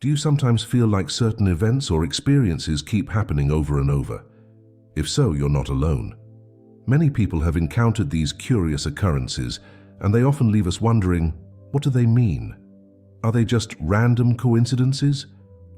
Do you sometimes feel like certain events or experiences keep happening over and over? If so, you're not alone. Many people have encountered these curious occurrences, and they often leave us wondering, what do they mean? Are they just random coincidences,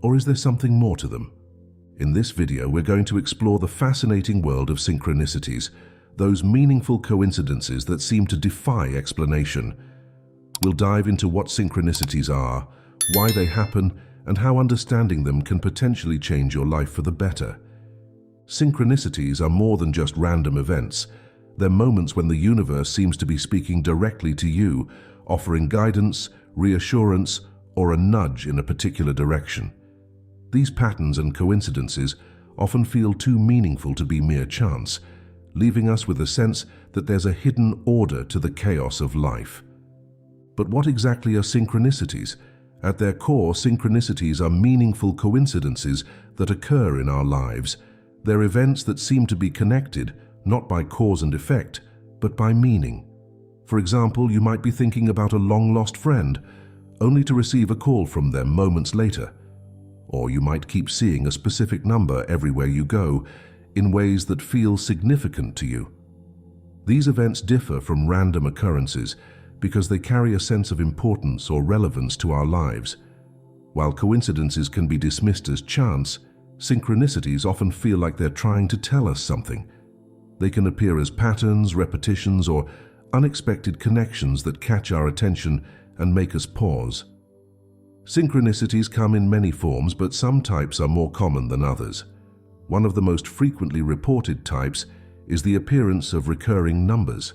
or is there something more to them? In this video, we're going to explore the fascinating world of synchronicities, those meaningful coincidences that seem to defy explanation. We'll dive into what synchronicities are, why they happen, and how understanding them can potentially change your life for the better. Synchronicities are more than just random events. They're moments when the universe seems to be speaking directly to you, offering guidance, reassurance, or a nudge in a particular direction. These patterns and coincidences often feel too meaningful to be mere chance, leaving us with a sense that there's a hidden order to the chaos of life. But what exactly are synchronicities? At their core, synchronicities are meaningful coincidences that occur in our lives. They're events that seem to be connected, not by cause and effect, but by meaning. For example, you might be thinking about a long-lost friend, only to receive a call from them moments later. Or you might keep seeing a specific number everywhere you go, in ways that feel significant to you. These events differ from random occurrences because they carry a sense of importance or relevance to our lives. While coincidences can be dismissed as chance, synchronicities often feel like they're trying to tell us something. They can appear as patterns, repetitions, or unexpected connections that catch our attention and make us pause. Synchronicities come in many forms, but some types are more common than others. One of the most frequently reported types is the appearance of recurring numbers.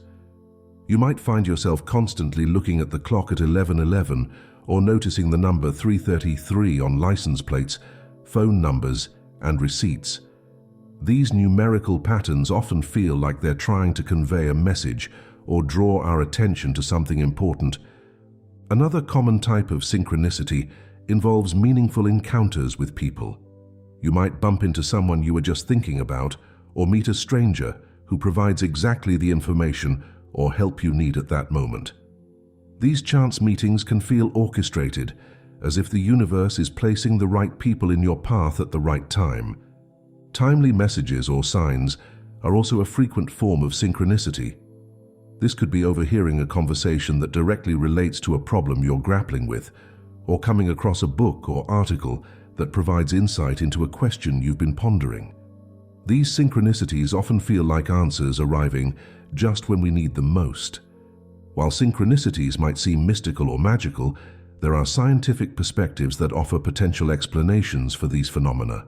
You might find yourself constantly looking at the clock at 11:11 or noticing the number 333 on license plates, phone numbers, and receipts. These numerical patterns often feel like they're trying to convey a message or draw our attention to something important. Another common type of synchronicity involves meaningful encounters with people. You might bump into someone you were just thinking about, or meet a stranger who provides exactly the information or help you need at that moment. These chance meetings can feel orchestrated, as if the universe is placing the right people in your path at the right time. Timely messages or signs are also a frequent form of synchronicity. This could be overhearing a conversation that directly relates to a problem you're grappling with, or coming across a book or article that provides insight into a question you've been pondering. These synchronicities often feel like answers arriving just when we need them most. While synchronicities might seem mystical or magical, there are scientific perspectives that offer potential explanations for these phenomena.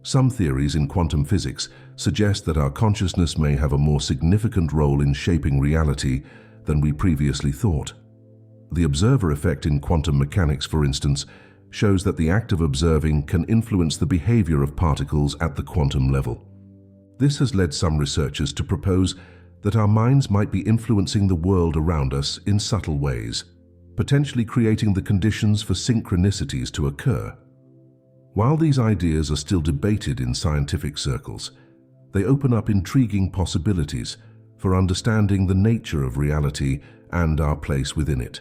Some theories in quantum physics suggest that our consciousness may have a more significant role in shaping reality than we previously thought. The observer effect in quantum mechanics, for instance, shows that the act of observing can influence the behavior of particles at the quantum level. This has led some researchers to propose that our minds might be influencing the world around us in subtle ways, potentially creating the conditions for synchronicities to occur. While these ideas are still debated in scientific circles, they open up intriguing possibilities for understanding the nature of reality and our place within it.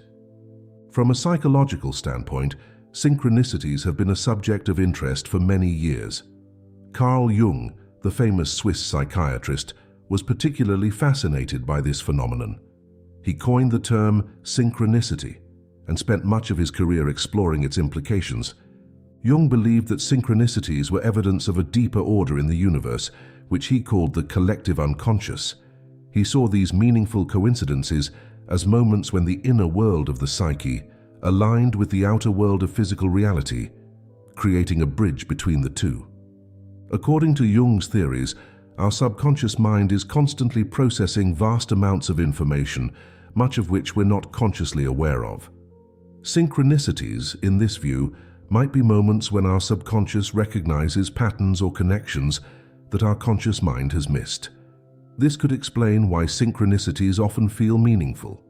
From a psychological standpoint, synchronicities have been a subject of interest for many years. Carl Jung, the famous Swiss psychiatrist, was particularly fascinated by this phenomenon. He coined the term synchronicity and spent much of his career exploring its implications. Jung believed that synchronicities were evidence of a deeper order in the universe, which he called the collective unconscious. He saw these meaningful coincidences as moments when the inner world of the psyche aligned with the outer world of physical reality, creating a bridge between the two. According to Jung's theories, our subconscious mind is constantly processing vast amounts of information, much of which we're not consciously aware of. Synchronicities, in this view, might be moments when our subconscious recognizes patterns or connections that our conscious mind has missed. This could explain why synchronicities often feel meaningful.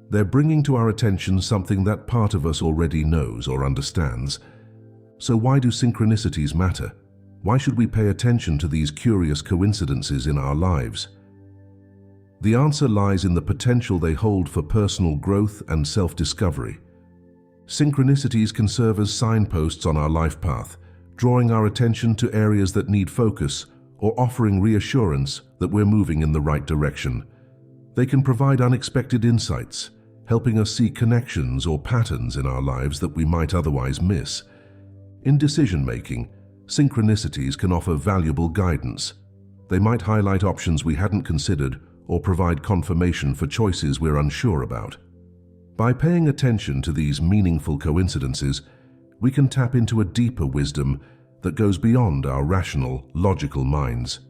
They're bringing to our attention something that part of us already knows or understands. So why do synchronicities matter? Why should we pay attention to these curious coincidences in our lives? The answer lies in the potential they hold for personal growth and self-discovery. Synchronicities can serve as signposts on our life path, drawing our attention to areas that need focus or offering reassurance that we're moving in the right direction. They can provide unexpected insights, helping us see connections or patterns in our lives that we might otherwise miss. In decision-making, synchronicities can offer valuable guidance. They might highlight options we hadn't considered or provide confirmation for choices we're unsure about. By paying attention to these meaningful coincidences, we can tap into a deeper wisdom that goes beyond our rational, logical minds.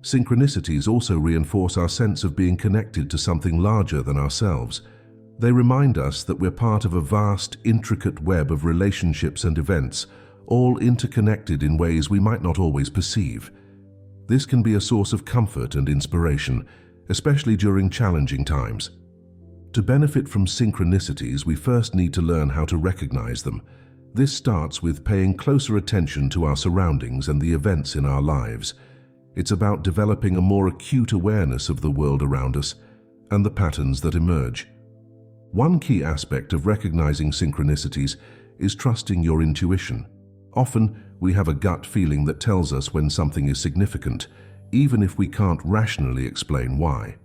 Synchronicities also reinforce our sense of being connected to something larger than ourselves. They remind us that we're part of a vast, intricate web of relationships and events, all interconnected in ways we might not always perceive. This can be a source of comfort and inspiration, especially during challenging times. To benefit from synchronicities, we first need to learn how to recognize them. This starts with paying closer attention to our surroundings and the events in our lives. It's about developing a more acute awareness of the world around us and the patterns that emerge. One key aspect of recognizing synchronicities is trusting your intuition. Often, we have a gut feeling that tells us when something is significant, even if we can't rationally explain why.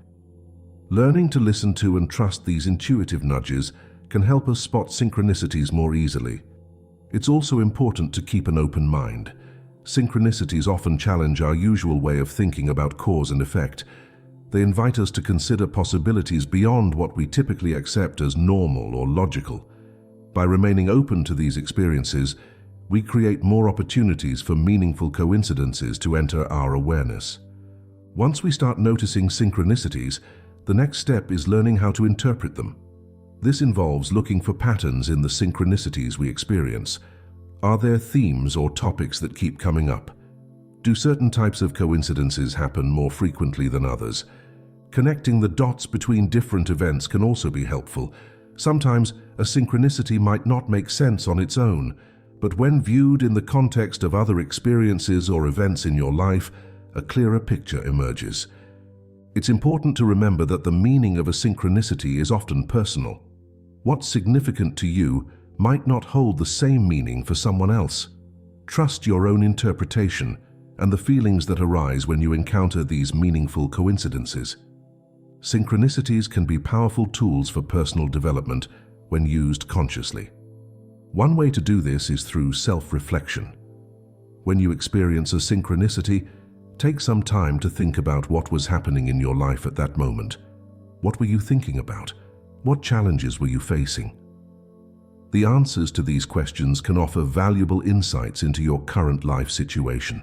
Learning to listen to and trust these intuitive nudges can help us spot synchronicities more easily. It's also important to keep an open mind. Synchronicities often challenge our usual way of thinking about cause and effect. They invite us to consider possibilities beyond what we typically accept as normal or logical. By remaining open to these experiences, we create more opportunities for meaningful coincidences to enter our awareness. Once we start noticing synchronicities, the next step is learning how to interpret them. This involves looking for patterns in the synchronicities we experience. Are there themes or topics that keep coming up? Do certain types of coincidences happen more frequently than others? Connecting the dots between different events can also be helpful. Sometimes a synchronicity might not make sense on its own, but when viewed in the context of other experiences or events in your life, a clearer picture emerges. It's important to remember that the meaning of a synchronicity is often personal. What's significant to you might not hold the same meaning for someone else. Trust your own interpretation and the feelings that arise when you encounter these meaningful coincidences. Synchronicities can be powerful tools for personal development when used consciously. One way to do this is through self-reflection. When you experience a synchronicity, take some time to think about what was happening in your life at that moment. What were you thinking about? What challenges were you facing? The answers to these questions can offer valuable insights into your current life situation.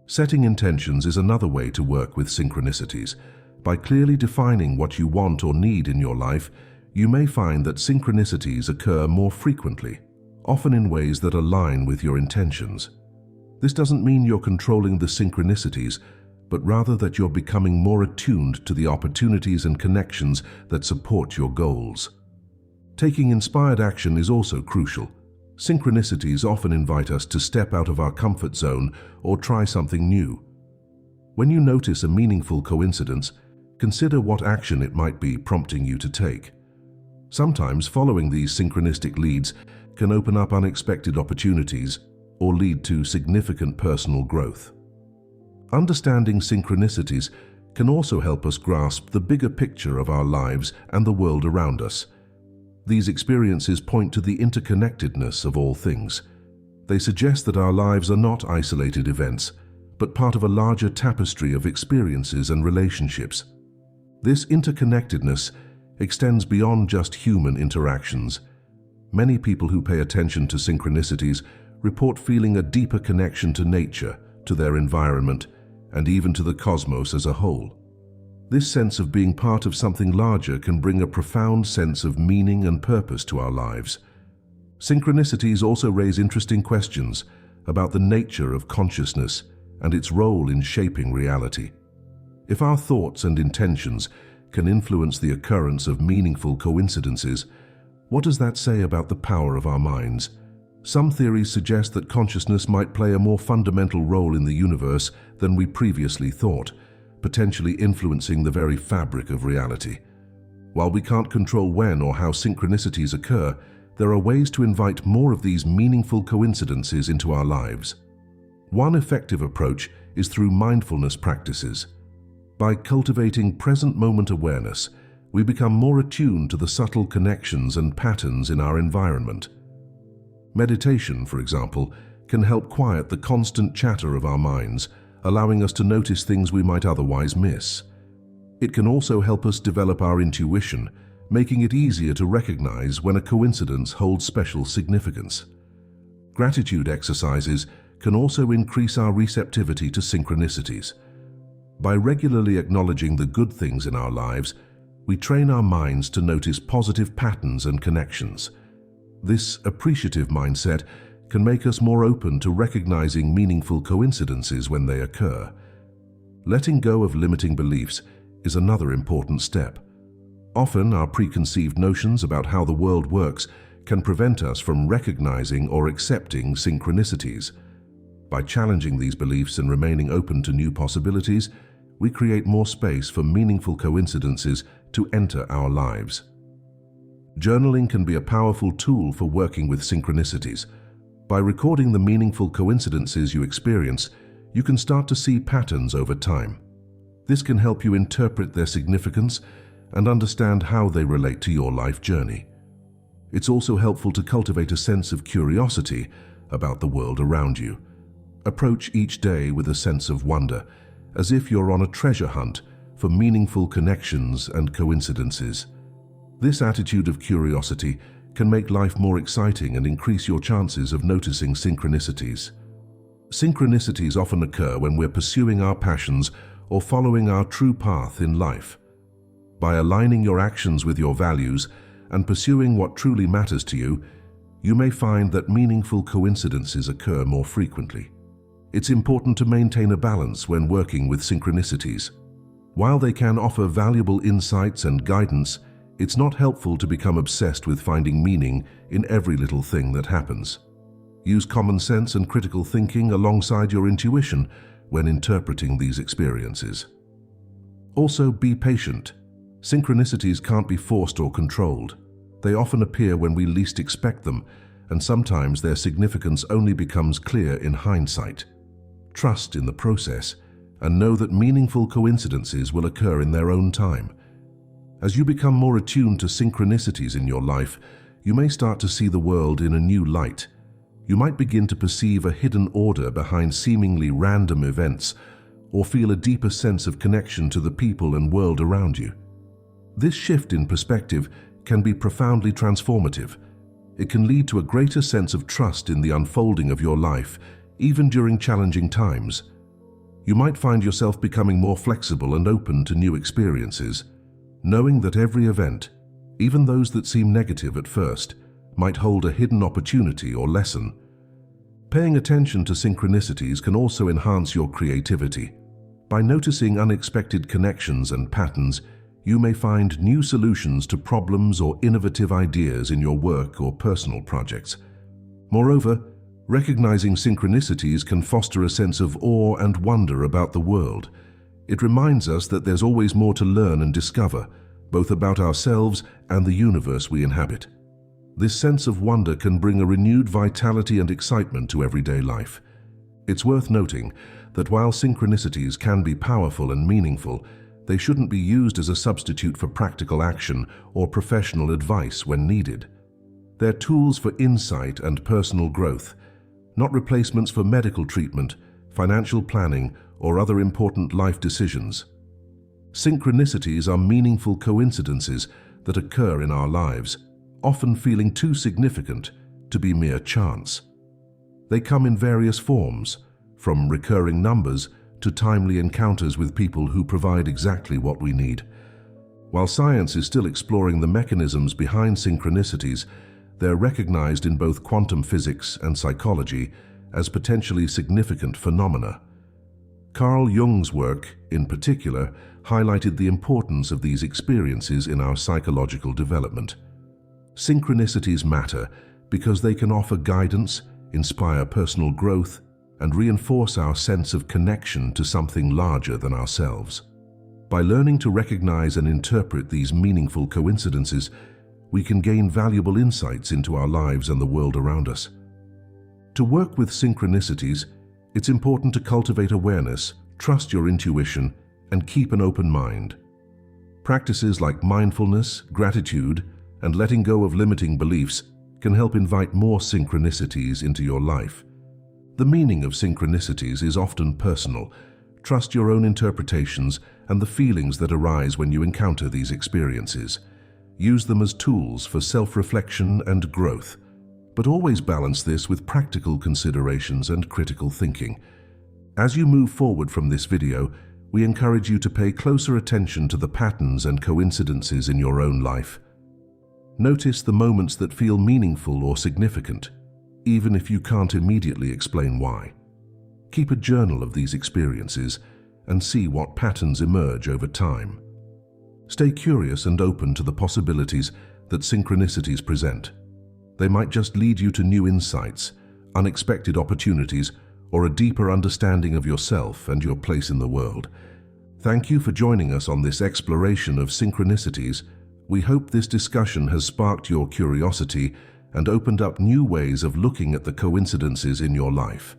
Setting intentions is another way to work with synchronicities. By clearly defining what you want or need in your life, you may find that synchronicities occur more frequently, often in ways that align with your intentions. This doesn't mean you're controlling the synchronicities, but rather that you're becoming more attuned to the opportunities and connections that support your goals. Taking inspired action is also crucial. Synchronicities often invite us to step out of our comfort zone or try something new. When you notice a meaningful coincidence, consider what action it might be prompting you to take. Sometimes following these synchronistic leads can open up unexpected opportunities or lead to significant personal growth. Understanding synchronicities can also help us grasp the bigger picture of our lives and the world around us. These experiences point to the interconnectedness of all things. They suggest that our lives are not isolated events, but part of a larger tapestry of experiences and relationships. This interconnectedness extends beyond just human interactions. Many people who pay attention to synchronicities report feeling a deeper connection to nature, to their environment, and even to the cosmos as a whole. This sense of being part of something larger can bring a profound sense of meaning and purpose to our lives. Synchronicities also raise interesting questions about the nature of consciousness and its role in shaping reality. If our thoughts and intentions can influence the occurrence of meaningful coincidences, what does that say about the power of our minds? Some theories suggest that consciousness might play a more fundamental role in the universe than we previously thought, potentially influencing the very fabric of reality. While we can't control when or how synchronicities occur, there are ways to invite more of these meaningful coincidences into our lives. One effective approach is through mindfulness practices. By cultivating present moment awareness, we become more attuned to the subtle connections and patterns in our environment. Meditation, for example, can help quiet the constant chatter of our minds, allowing us to notice things we might otherwise miss. It can also help us develop our intuition, making it easier to recognize when a coincidence holds special significance. Gratitude exercises can also increase our receptivity to synchronicities. By regularly acknowledging the good things in our lives, we train our minds to notice positive patterns and connections. This appreciative mindset can make us more open to recognizing meaningful coincidences when they occur. Letting go of limiting beliefs is another important step. Often, our preconceived notions about how the world works can prevent us from recognizing or accepting synchronicities. By challenging these beliefs and remaining open to new possibilities, we create more space for meaningful coincidences to enter our lives. Journaling can be a powerful tool for working with synchronicities. By recording the meaningful coincidences you experience, you can start to see patterns over time. This can help you interpret their significance and understand how they relate to your life journey. It's also helpful to cultivate a sense of curiosity about the world around you. Approach each day with a sense of wonder, as if you're on a treasure hunt for meaningful connections and coincidences. This attitude of curiosity can make life more exciting and increase your chances of noticing synchronicities. Synchronicities often occur when we're pursuing our passions or following our true path in life. By aligning your actions with your values and pursuing what truly matters to you, you may find that meaningful coincidences occur more frequently. It's important to maintain a balance when working with synchronicities. While they can offer valuable insights and guidance, it's not helpful to become obsessed with finding meaning in every little thing that happens. Use common sense and critical thinking alongside your intuition when interpreting these experiences. Also, be patient. Synchronicities can't be forced or controlled. They often appear when we least expect them, and sometimes their significance only becomes clear in hindsight. Trust in the process, and know that meaningful coincidences will occur in their own time. As you become more attuned to synchronicities in your life, you may start to see the world in a new light. You might begin to perceive a hidden order behind seemingly random events, or feel a deeper sense of connection to the people and world around you. This shift in perspective can be profoundly transformative. It can lead to a greater sense of trust in the unfolding of your life, even during challenging times. You might find yourself becoming more flexible and open to new experiences, knowing that every event, even those that seem negative at first, might hold a hidden opportunity or lesson. Paying attention to synchronicities can also enhance your creativity. By noticing unexpected connections and patterns, you may find new solutions to problems or innovative ideas in your work or personal projects. Moreover, recognizing synchronicities can foster a sense of awe and wonder about the world. It reminds us that there's always more to learn and discover, both about ourselves and the universe we inhabit. This sense of wonder can bring a renewed vitality and excitement to everyday life. It's worth noting that while synchronicities can be powerful and meaningful, they shouldn't be used as a substitute for practical action or professional advice when needed. They're tools for insight and personal growth, not replacements for medical treatment, financial planning, or other important life decisions. Synchronicities are meaningful coincidences that occur in our lives, often feeling too significant to be mere chance. They come in various forms, from recurring numbers to timely encounters with people who provide exactly what we need. While science is still exploring the mechanisms behind synchronicities, they're recognized in both quantum physics and psychology as potentially significant phenomena. Carl Jung's work, in particular, highlighted the importance of these experiences in our psychological development. Synchronicities matter because they can offer guidance, inspire personal growth, and reinforce our sense of connection to something larger than ourselves. By learning to recognize and interpret these meaningful coincidences, we can gain valuable insights into our lives and the world around us. To work with synchronicities, it's important to cultivate awareness, trust your intuition, and keep an open mind. Practices like mindfulness, gratitude, and letting go of limiting beliefs can help invite more synchronicities into your life. The meaning of synchronicities is often personal. Trust your own interpretations and the feelings that arise when you encounter these experiences. Use them as tools for self-reflection and growth, but always balance this with practical considerations and critical thinking. As you move forward from this video, we encourage you to pay closer attention to the patterns and coincidences in your own life. Notice the moments that feel meaningful or significant, even if you can't immediately explain why. Keep a journal of these experiences and see what patterns emerge over time. Stay curious and open to the possibilities that synchronicities present. They might just lead you to new insights, unexpected opportunities, or a deeper understanding of yourself and your place in the world. Thank you for joining us on this exploration of synchronicities. We hope this discussion has sparked your curiosity and opened up new ways of looking at the coincidences in your life.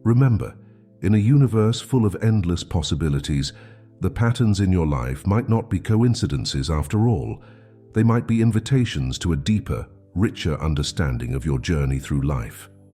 Remember, in a universe full of endless possibilities, the patterns in your life might not be coincidences after all. They might be invitations to a deeper, richer understanding of your journey through life.